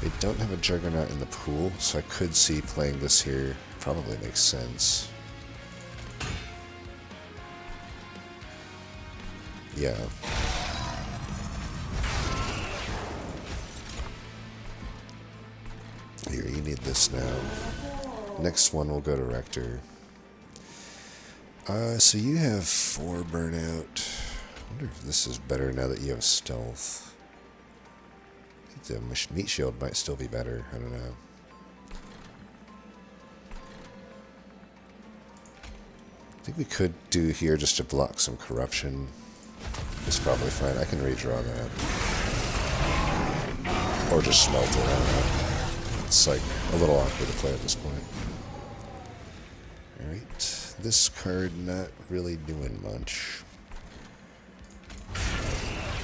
We don't have a Juggernaut in the pool, so I could see playing this here. Probably makes sense. Yeah. Here, you need this now. Next one will go to Rector. So you have 4 burnout. I wonder if this is better now that you have stealth. The meat shield might still be better. I don't know. I think we could do here just to block some corruption. It's probably fine. I can redraw that. Or just smelt it. I don't know. It's like a little awkward to play at this point. Alright. This card not really doing much.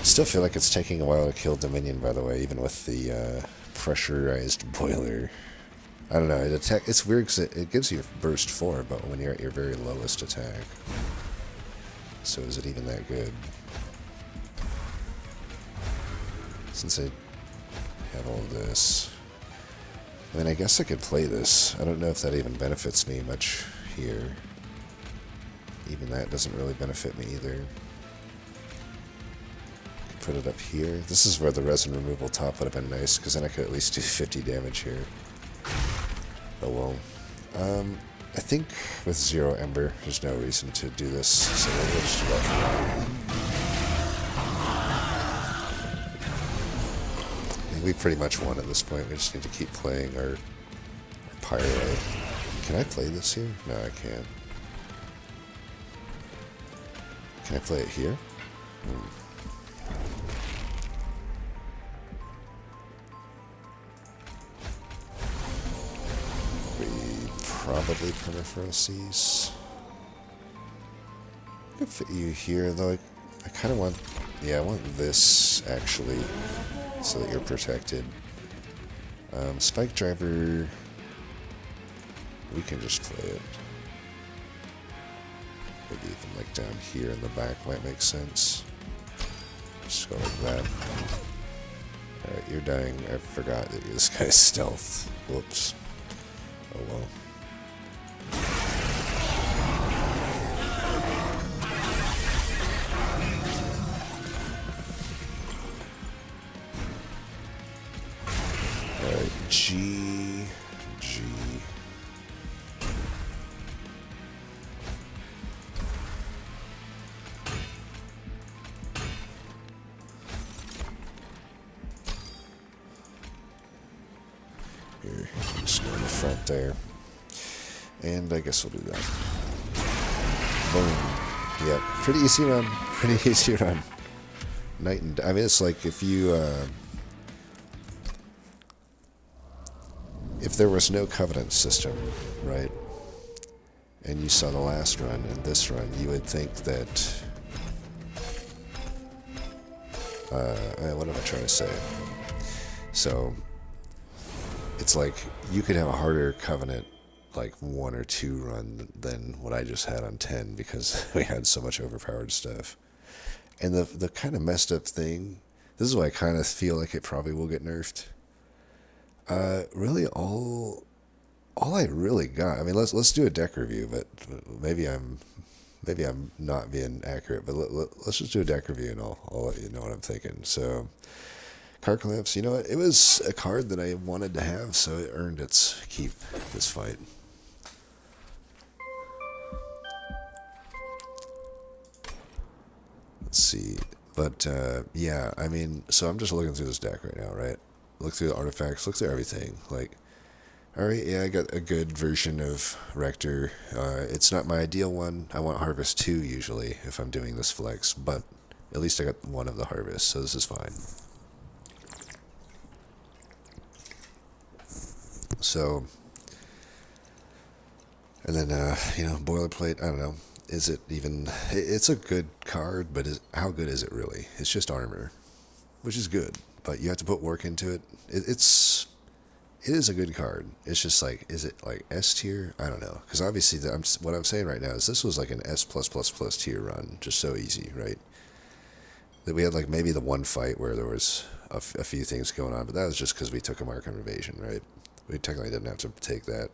Still feel like it's taking a while to kill Dominion, by the way, even with the pressurized boiler. I don't know, it's weird because it gives you burst 4, but when you're at your very lowest attack. So is it even that good? since I have all this. I mean, I guess I could play this. I don't know if that even benefits me much here. Even that doesn't really benefit me either. Put it up here. This is where the resin removal top would have been nice, because then I could at least do 50 damage here. Oh well. I think with 0 Ember, there's no reason to do this, so we'll just do that for now. I mean, we pretty much won at this point. We just need to keep playing our Pyro. Can I play this here? No, I can't. Can I play it here? Probably Permafrost. I could fit you here, though. I kind of want... Yeah, I want this, actually, so that you're protected. Spike Driver... We can just play it. Maybe even, like, down here in the back might make sense. Just go like that. Alright, you're dying. I forgot that this guy's stealth. Whoops. Oh well. Alright, G. Here, just go in the front there. And I guess we'll do that. Boom. Yeah, pretty easy run. Pretty easy run. Night and... I mean, it's like if you... if there was no Covenant system, right, and you saw the last run and this run, you would think that... what am I trying to say? So, it's like you could have a harder Covenant like 1 or 2 run than what I just had on 10 because we had so much overpowered stuff. And the kind of messed up thing, this is why I kind of feel like it probably will get nerfed. Really all I really got, I mean, let's do a deck review, but maybe I'm not being accurate, but let's just do a deck review and I'll let you know what I'm thinking. So, Card Collapse, you know what, it was a card that I wanted to have, so it earned its keep this fight. Let's see, but yeah, I mean, so I'm just looking through this deck right now, right? Look through the artifacts, look through everything. Like, alright, yeah, I got a good version of Rector. It's not my ideal one. I want Harvest 2 usually if I'm doing this flex, but at least I got one of the Harvest, so this is fine. So, and then, you know, Boilerplate, I don't know. Is it even... It's a good card, but how good is it really? It's just armor, which is good, but you have to put work into it. It is a good card. It's just like, is it like S tier? I don't know. Because obviously, what I'm saying right now is this was like an S+++ tier run. Just so easy, right? That we had like maybe the one fight where there was a few things going on, but that was just because we took a Mark of Invasion, right? We technically didn't have to take that.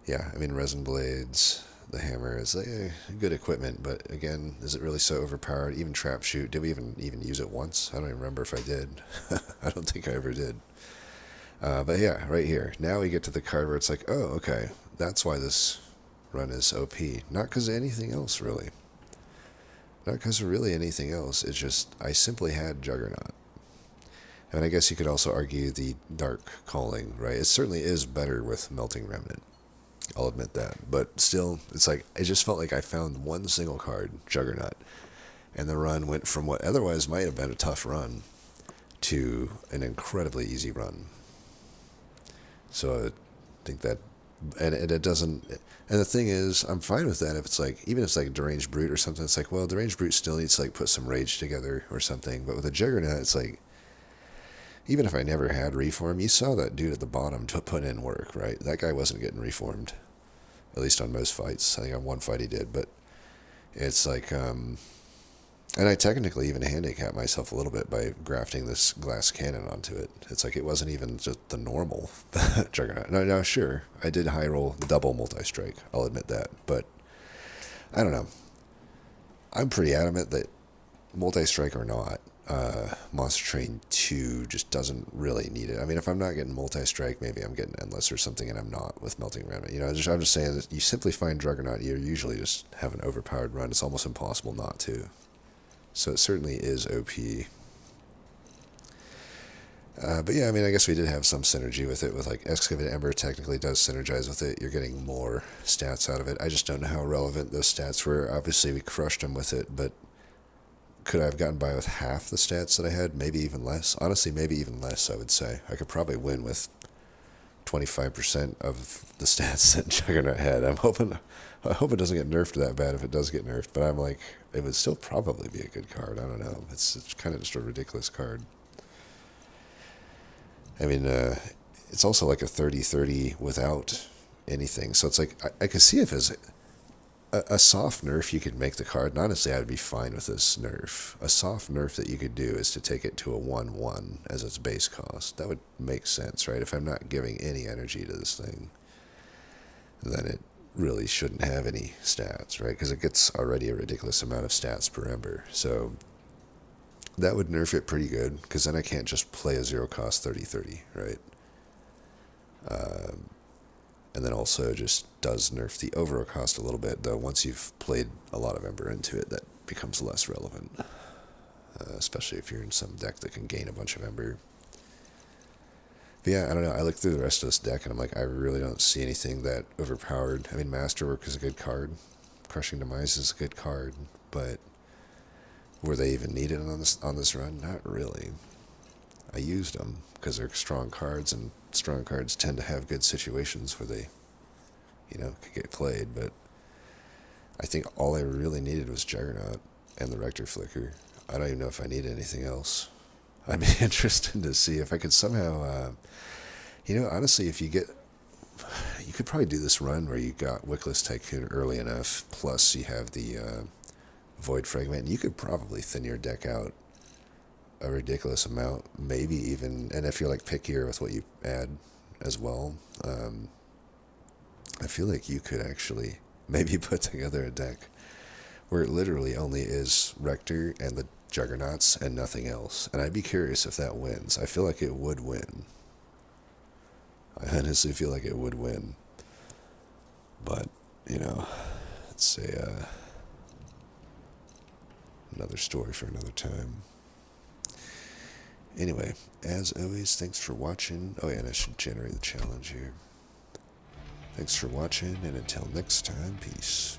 Yeah, I mean, Resin Blades, the hammer is good equipment, but again, is it really so overpowered? Even Trap Shoot, did we even use it once? I don't even remember if I did. I don't think I ever did. But yeah, right here. Now we get to the card where it's like, oh, okay, that's why this run is OP. Not because of anything else, really. Not because of really anything else. It's just, I simply had Juggernaut. And I guess you could also argue the Dark Calling, right? It certainly is better with Melting Remnant. I'll admit that. But still, it's like, it just felt like I found one single card, Juggernaut, and the run went from what otherwise might have been a tough run to an incredibly easy run. So I think that, and it doesn't, and the thing is, I'm fine with that if it's like, even if it's like Deranged Brute or something, it's like, well, Deranged Brute still needs to like put some rage together or something, but with a Juggernaut, it's like, even if I never had Reform, you saw that dude at the bottom to put in work, right? That guy wasn't getting reformed, at least on most fights. I think on one fight he did, but it's like, And I technically even handicapped myself a little bit by grafting this glass cannon onto it. It's like it wasn't even just the normal Juggernaut. No, sure, I did high roll double multi-strike. I'll admit that. But I don't know. I'm pretty adamant that multi-strike or not, Monster Train 2 just doesn't really need it. I mean, if I'm not getting multi-strike, maybe I'm getting Endless or something, and I'm not with Melting Remnant. I'm just saying that you simply find Juggernaut, you usually just have an overpowered run. It's almost impossible not to. So it certainly is OP. But yeah, I mean, I guess we did have some synergy with it. With like Excavate Ember technically does synergize with it. You're getting more stats out of it. I just don't know how relevant those stats were. Obviously, we crushed them with it, but could I have gotten by with half the stats that I had? Maybe even less. Honestly, maybe even less, I would say. I could probably win with 25% of the stats that Juggernaut had. I hope it doesn't get nerfed that bad if it does get nerfed, but I'm like, it would still probably be a good card. I don't know. It's kind of just a ridiculous card. I mean, it's also like a 30-30 without anything. So it's like, I could see if as a soft nerf you could make the card, and honestly I would be fine with this nerf. A soft nerf that you could do is to take it to a 1-1 as its base cost. That would make sense, right? If I'm not giving any energy to this thing, then it really shouldn't have any stats, right? Because it gets already a ridiculous amount of stats per ember. So that would nerf it pretty good, because then I can't just play a zero cost 30-30, right? And then also just does nerf the overall cost a little bit, though once you've played a lot of Ember into it, that becomes less relevant. Especially if you're in some deck that can gain a bunch of Ember. But yeah, I don't know, I look through the rest of this deck and I'm like, I really don't see anything that overpowered. I mean, Masterwork is a good card. Crushing Demise is a good card, but were they even needed on this run? Not really. I used them because they're strong cards, and strong cards tend to have good situations where they, could get played. But I think all I really needed was Juggernaut and the Rector Flicker. I don't even know if I need anything else. I'd be interested to see if I could somehow, honestly, if you could probably do this run where you got Wickless Tycoon early enough, plus you have the Void Fragment, and you could probably thin your deck out a ridiculous amount, maybe even, and if you're like pickier with what you add as well, I feel like you could actually maybe put together a deck where it literally only is Rector and the Juggernauts and nothing else, and I'd be curious if that wins. I feel like it would win. I honestly feel like it would win, but it's another story for another time. Anyway, as always, thanks for watching. Oh yeah, and I should generate the challenge here. Thanks for watching, and until next time, peace.